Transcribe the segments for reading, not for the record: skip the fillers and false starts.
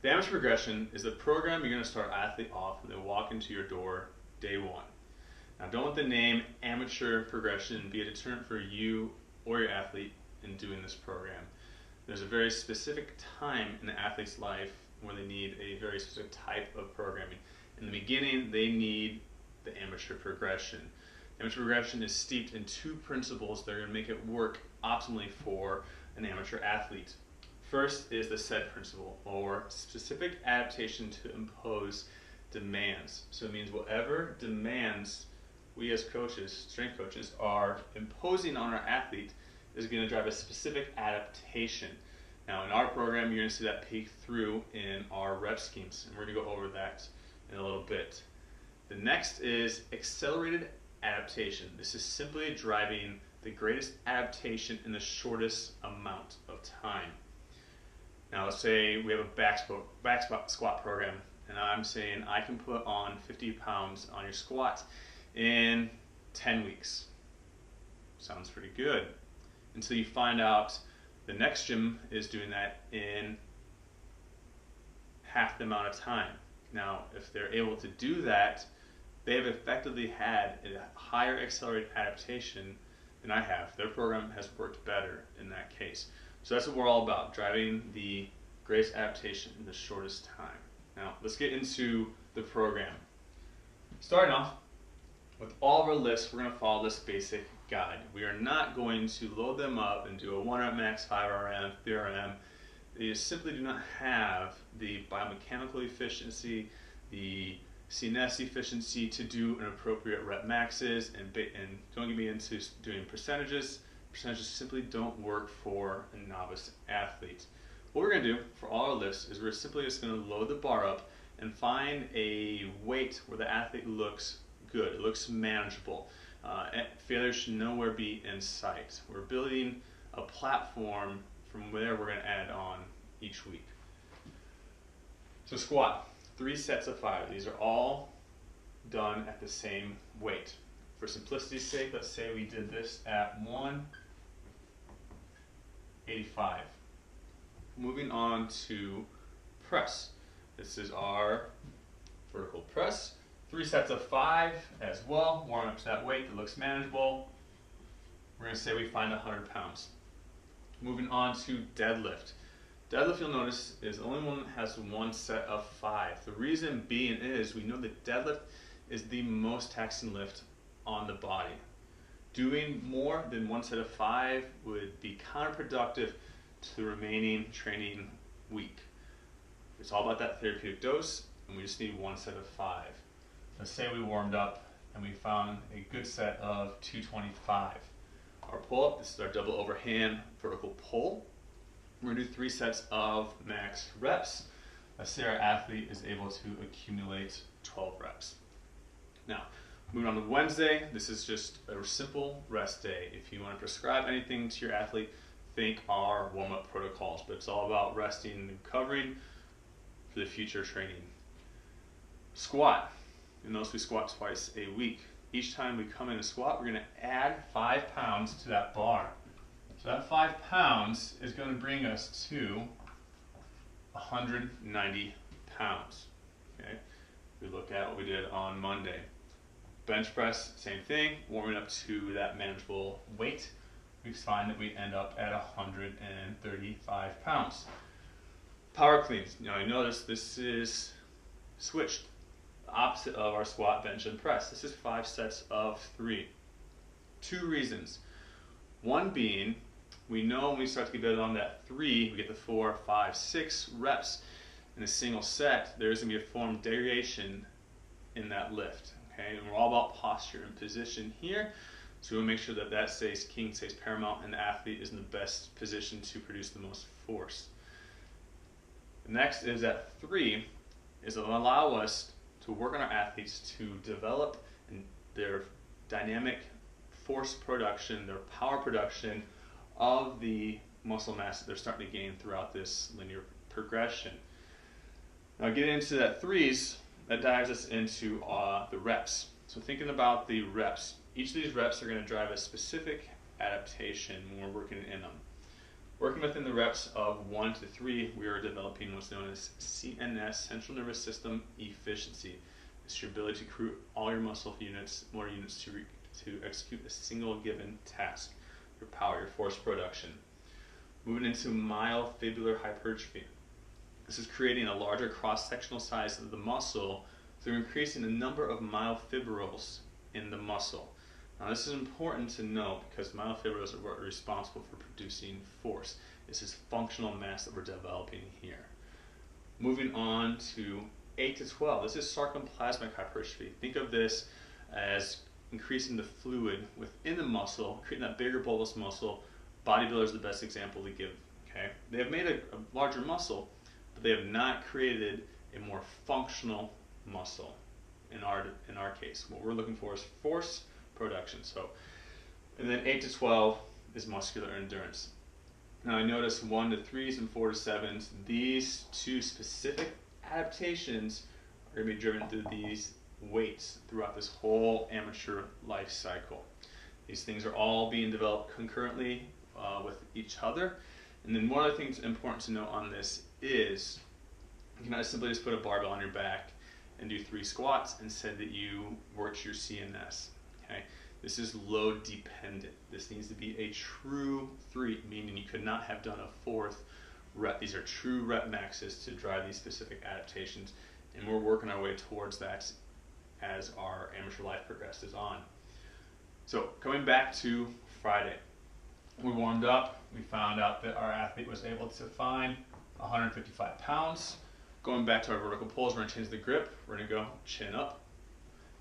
The Amateur Progression is the program you're going to start an athlete off when they walk into your door day one. Now, don't let the name Amateur Progression be a deterrent for you or your athlete in doing this program. There's a very specific time in the athlete's life where they need a very specific type of programming. In the beginning, they need the Amateur Progression. Amateur Progression is steeped in two principles that are going to make it work optimally for an amateur athlete. First is the SAID principle, or specific adaptation to impose demands. So it means whatever demands we as coaches, strength coaches, are imposing on our athlete is going to drive a specific adaptation. Now in our program, you're going to see that peek through in our rep schemes, and we're going to go over that in a little bit. The next is accelerated adaptation. This is simply driving the greatest adaptation in the shortest amount of time. Now let's say we have a back squat program, and I'm saying I can put on 50 pounds on your squat in 10 weeks. Sounds pretty good. Until you find out the next gym is doing that in half the amount of time. Now, if they're able to do that, they have effectively had a higher accelerated adaptation than I have. Their program has worked better in that case. So that's what we're all about, driving the greatest adaptation in the shortest time. Now, let's get into the program. Starting off with all of our lifts, we're going to follow this basic guide. We are not going to load them up and do a 1 rep max, 5 RM, 3 RM. They simply do not have the biomechanical efficiency, the CNS efficiency to do an appropriate rep maxes, and don't get me into doing percentages. Percentages simply don't work for a novice athlete. What we're going to do for all our lifts is we're simply just going to load the bar up and find a weight where the athlete looks good, it looks manageable. Failure should nowhere be in sight. We're building a platform from where we're going to add on each week. So squat, 3 sets of 5. These are all done at the same weight. For simplicity's sake, let's say we did this at 185. Moving on to press. This is our vertical press. 3 sets of 5 as well. Warm up to that weight that looks manageable. We're going to say we find 100 pounds. Moving on to deadlift. Deadlift, you'll notice, is the only one that has 1 set of 5. The reason being is we know that deadlift is the most taxing lift on the body. Doing more than 1 set of 5 would be counterproductive to the remaining training week. It's all about that therapeutic dose, and we just need 1 set of 5. Let's say we warmed up and we found a good set of 225. Our pull-up, this is our double overhand vertical pull. We're going to do 3 sets of max reps. Let's say our athlete is able to accumulate 12 reps. Now, moving on to Wednesday, this is just a simple rest day. If you want to prescribe anything to your athlete, think our warm-up protocols, but it's all about resting and recovering for the future training. Squat. You'll notice we squat twice a week. Each time we come in and squat, we're going to add 5 pounds to that bar. So that 5 pounds is going to bring us to 190 pounds. Okay? We look at what we did on Monday. Bench press, same thing, warming up to that manageable weight. We find that we end up at 135 pounds. Power cleans. Now you notice this is switched. The opposite of our squat, bench, and press. This is 5 sets of 3. 2 reasons. One being, we know when we start to get on that 3, we get the 4, 5, 6 reps in a single set, there's going to be a form degradation in that lift. Okay, and we're all about posture and position here, so we'll make sure that that stays king, stays paramount, and the athlete is in the best position to produce the most force. The next is that 3 is to allow us to work on our athletes to develop their dynamic force production, their power production of the muscle mass that they're starting to gain throughout this linear progression. Now getting into that 3s, that dives us into the reps. So thinking about the reps, each of these reps are going to drive a specific adaptation when we're working in them. Working within the reps of 1 to 3, we are developing what's known as CNS, Central Nervous System Efficiency. It's your ability to create all your motor units to execute a single given task, your power, your force production. Moving into myofibular hypertrophy. This is creating a larger cross-sectional size of the muscle through increasing the number of myofibrils in the muscle. Now this is important to know because myofibrils are what are responsible for producing force. This is functional mass that we're developing here. Moving on to 8 to 12, this is sarcoplasmic hypertrophy. Think of this as increasing the fluid within the muscle, creating that bigger bolus muscle. Bodybuilders are the best example to give. Okay, they have made a larger muscle, but they have not created a more functional muscle. In our case, what we're looking for is force production. So, and then 8 to 12 is muscular endurance. Now I notice 1 to 3s and 4 to 7s. These two specific adaptations are going to be driven through these weights throughout this whole amateur life cycle. These things are all being developed concurrently with each other. And then one other thing that's important to know on this is you cannot simply just put a barbell on your back and do 3 squats and said that you worked your CNS. Okay, this is load dependent. This needs to be a true 3, meaning you could not have done a 4th rep. These are true rep maxes to drive these specific adaptations, and we're working our way towards that as our amateur life progresses on. So coming back to Friday, we warmed up. We found out that our athlete was able to find 155 pounds. Going back to our vertical pulls, we're going to change the grip. We're going to go chin up.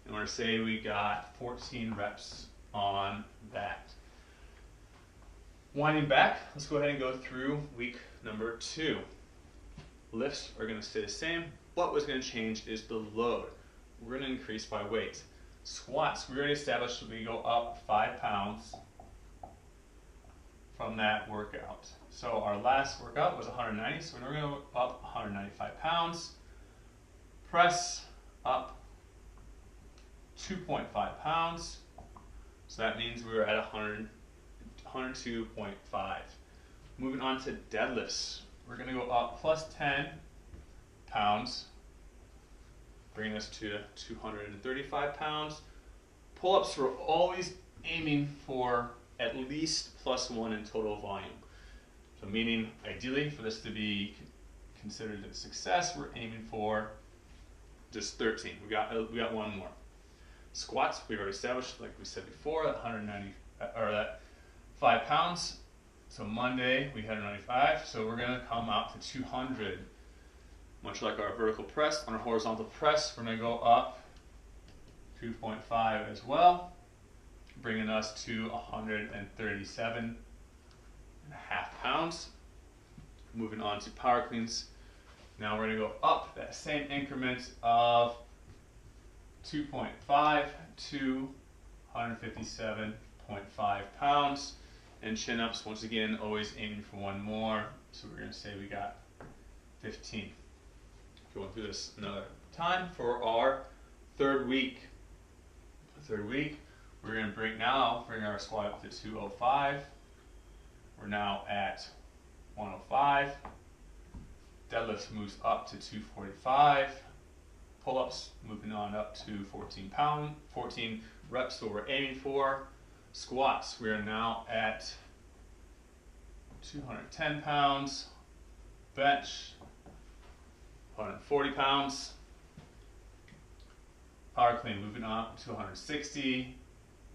And we're going to say we got 14 reps on that. Winding back, let's go ahead and go through week number 2. Lifts are going to stay the same. What was going to change is the load. We're going to increase by weight. Squats, we already established that we go up 5 pounds from that workout. So our last workout was 190, so we're going to go up 195 pounds. Press up 2.5 pounds. So that means we were at 102.5. Moving on to deadlifts. We're going to go up plus 10 pounds, bringing us to 235 pounds. Pull-ups, we're always aiming for at least plus 1 in total volume. So meaning, ideally, for this to be considered a success, we're aiming for just 13. We got one more. Squats, we've already established, like we said before, that 5 pounds. So Monday we had 95, so we're going to come out to 200. Much like our vertical press, on our horizontal press, we're going to go up 2.5 as well, bringing us to 137.5 pounds. Moving on to power cleans. Now we're going to go up that same increment of 2.5 to 157.5 pounds. And chin ups, once again, always aiming for one more. So we're going to say we got 15. Going through this another time for our third week. We're going to bring our squat up to 205. We're now at 105. Deadlifts moves up to 245. Pull-ups moving on up to 14 reps, so we're aiming for. Squats, we are now at 210 pounds. Bench, 140 pounds. Power clean moving up to 160.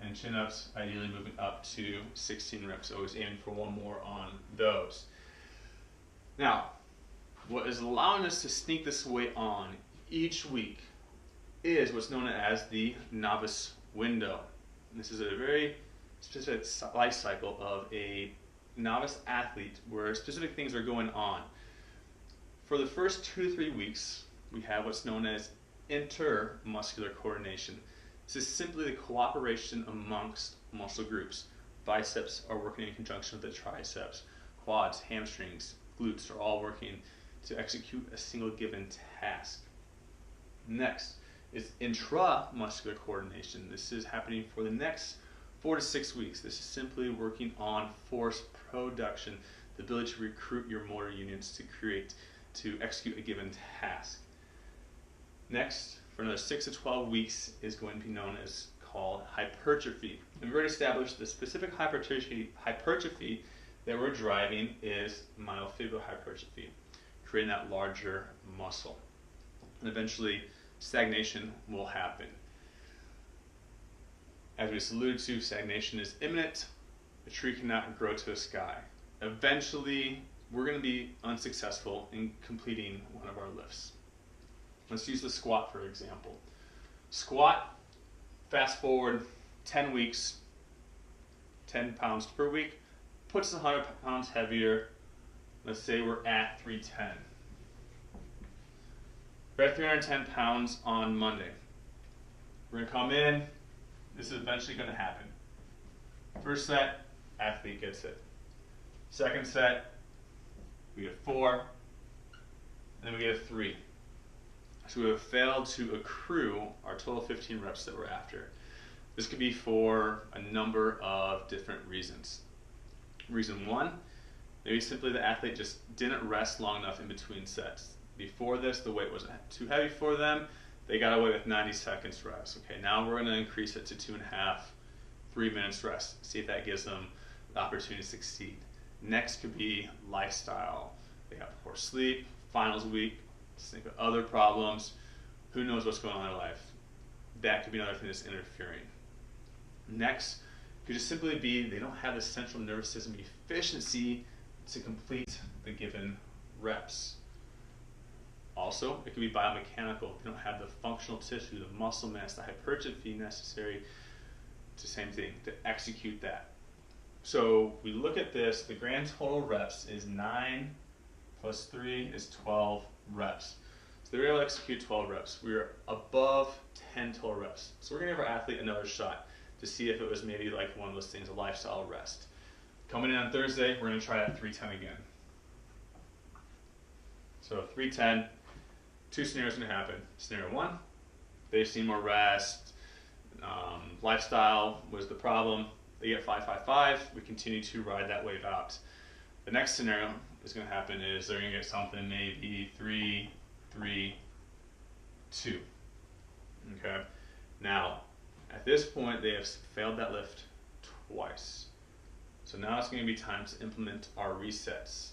And chin-ups ideally moving up to 16 reps, always aiming for one more on those. Now, what is allowing us to sneak this weight on each week is what's known as the novice window. And this is a very specific life cycle of a novice athlete where specific things are going on. For the first 2 to 3 weeks, we have what's known as intermuscular coordination. This is simply the cooperation amongst muscle groups. Biceps are working in conjunction with the triceps. Quads, hamstrings, glutes are all working to execute a single given task. Next is intramuscular coordination. This is happening for the next 4 to 6 weeks. This is simply working on force production. the ability to recruit your motor unions to execute a given task. Next, for another 6 to 12 weeks is going to be known as called hypertrophy. And we've already established the specific hypertrophy that we're driving is myofibrillar hypertrophy, creating that larger muscle. And eventually, stagnation will happen. As we just alluded to, stagnation is imminent. A tree cannot grow to the sky. Eventually, we're going to be unsuccessful in completing one of our lifts. Let's use the squat for example. Squat, fast forward 10 weeks, 10 pounds per week, puts us 100 pounds heavier. Let's say we're at 310. We're at 310 pounds on Monday. We're going to come in. This is eventually going to happen. First set, athlete gets it. Second set, we get 4, and then we get a 3. So we have failed to accrue our total 15 reps that we're after. This could be for a number of different reasons. Reason 1, maybe simply the athlete just didn't rest long enough in between sets. Before this, the weight wasn't too heavy for them. They got away with 90 seconds rest. Okay, now we're going to increase it to 2.5, 3 minutes rest. See if that gives them the opportunity to succeed. Next could be lifestyle. They got poor sleep, finals week, think of other problems. Who knows what's going on in their life? That could be another thing that's interfering. Next could just simply be they don't have the central nervous system efficiency to complete the given reps. Also, it could be biomechanical. They don't have the functional tissue, the muscle mass, the hypertrophy necessary to same thing, to execute that. So we look at this, the grand total reps is 9 plus 3 is 12 reps. So they were able to execute 12 reps. We were above 10 total reps. So we're going to give our athlete another shot to see if it was maybe like one of those things, a lifestyle rest. Coming in on Thursday, we're going to try that 310 again. So 310, 2 scenarios are going to happen. Scenario 1, they've seen more rest, lifestyle was the problem. They get 555, we continue to ride that wave out. The next scenario is going to happen is they're going to get something maybe 3, 3, 2. Okay. Now, at this point, they have failed that lift twice. So now it's going to be time to implement our resets.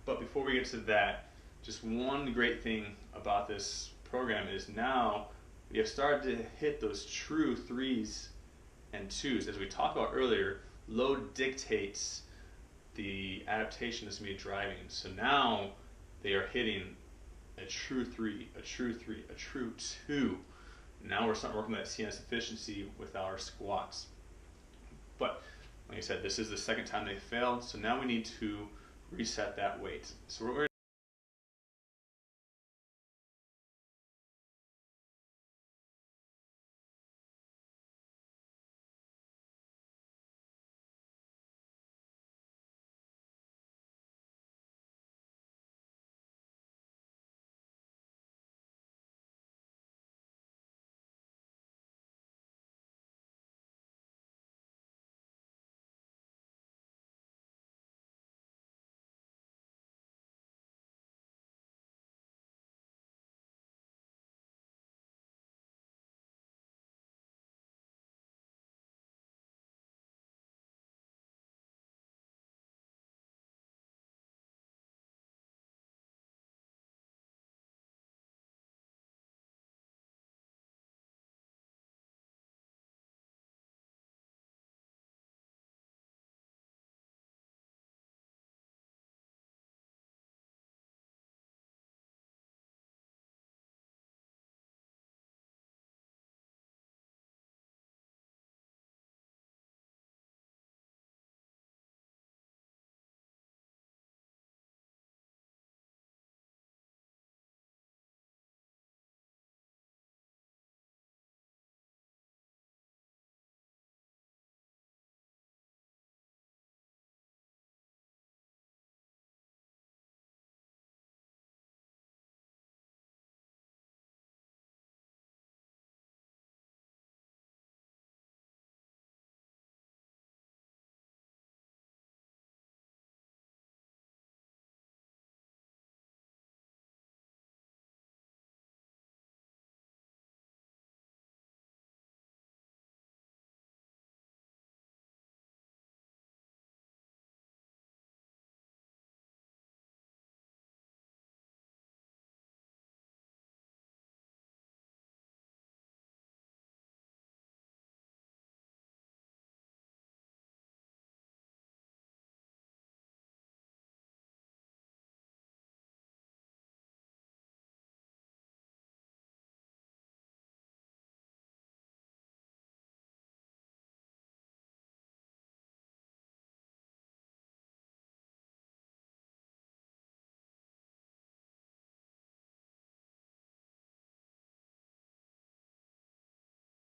But before we get to that, just one great thing about this program is now we have started to hit those true 3s and 2s. As we talked about earlier, load dictates the adaptation that's going to be driving. So now they are hitting a true 3, a true 3, a true 2. Now we're starting working that CNS efficiency with our squats. But like I said, this is the second time they failed, so now we need to reset that weight. So what we're